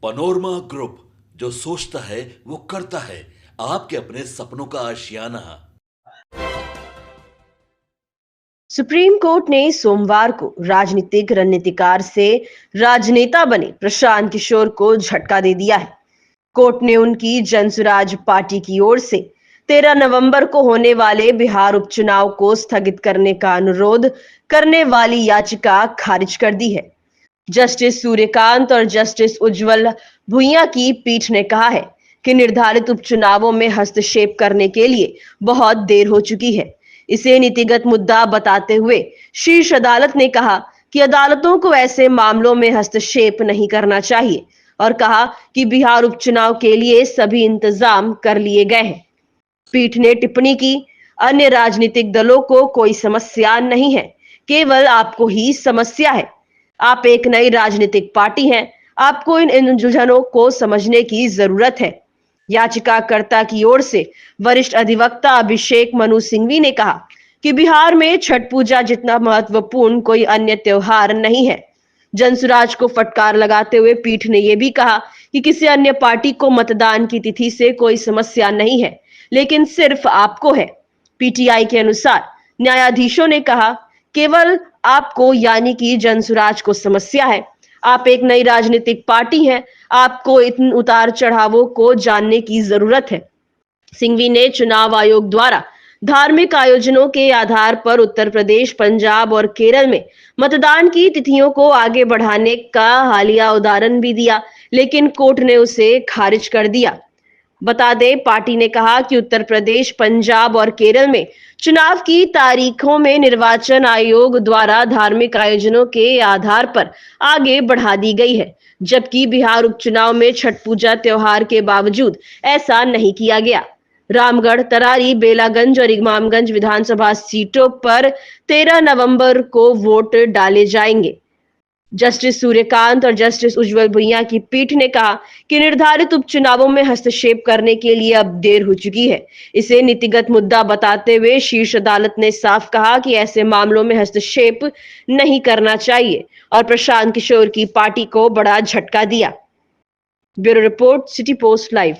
Panorama group, जो सोचता है वो करता है। आपके अपने सपनों का आशियाना। सुप्रीम कोर्ट ने सोमवार को राजनीतिक रणनीतिकार से राजनेता बने प्रशांत किशोर को झटका दे दिया है। कोर्ट ने उनकी जनसुराज पार्टी की ओर से 13 नवंबर को होने वाले बिहार उपचुनाव को स्थगित करने का अनुरोध करने वाली याचिका खारिज कर दी है। जस्टिस सूर्यकांत और जस्टिस उज्जवल भुइयां की पीठ ने कहा है कि निर्धारित उपचुनावों में हस्तक्षेप करने के लिए बहुत देर हो चुकी है। इसे नीतिगत मुद्दा बताते हुए शीर्ष अदालत ने कहा कि अदालतों को ऐसे मामलों में हस्तक्षेप नहीं करना चाहिए और कहा कि बिहार उपचुनाव के लिए सभी इंतजाम कर लिए गए हैं। पीठ ने टिप्पणी की, अन्य राजनीतिक दलों को कोई समस्या नहीं है, केवल आपको ही समस्या है। आप एक नई राजनीतिक पार्टी हैं, आपको इन उलझनों को समझने की जरूरत है। याचिकाकर्ता की ओर से वरिष्ठ अधिवक्ता अभिषेक मनु सिंघवी ने कहा कि बिहार में छठ पूजा जितना महत्वपूर्ण कोई अन्य त्योहार नहीं है। जनसुराज को फटकार लगाते हुए पीठ ने यह भी कहा कि किसी अन्य पार्टी को मतदान की तिथि से कोई समस्या नहीं है, लेकिन सिर्फ आपको है। पीटीआई के अनुसार न्यायाधीशों ने कहा, केवल आपको यानी कि जनसुराज को समस्या है। आप एक नई राजनीतिक पार्टी हैं, आपको इन उतार चढ़ावों को जानने की जरूरत है। सिंघवी ने चुनाव आयोग द्वारा धार्मिक आयोजनों के आधार पर उत्तर प्रदेश, पंजाब और केरल में मतदान की तिथियों को आगे बढ़ाने का हालिया उदाहरण भी दिया, लेकिन कोर्ट ने उसे खारिज कर दिया। बता दें, पार्टी ने कहा कि उत्तर प्रदेश, पंजाब और केरल में चुनाव की तारीखों में निर्वाचन आयोग द्वारा धार्मिक आयोजनों के आधार पर आगे बढ़ा दी गई है, जबकि बिहार उपचुनाव में छठ पूजा त्योहार के बावजूद ऐसा नहीं किया गया। रामगढ़, तरारी, बेलागंज और इमामगंज विधानसभा सीटों पर 13 नवंबर को वोट डाले जाएंगे। जस्टिस सूर्यकांत और जस्टिस उज्जवल भुइयां की पीठ ने कहा कि निर्धारित उपचुनावों में हस्तक्षेप करने के लिए अब देर हो चुकी है। इसे नीतिगत मुद्दा बताते हुए शीर्ष अदालत ने साफ कहा कि ऐसे मामलों में हस्तक्षेप नहीं करना चाहिए और प्रशांत किशोर की पार्टी को बड़ा झटका दिया। Bureau report, city post live.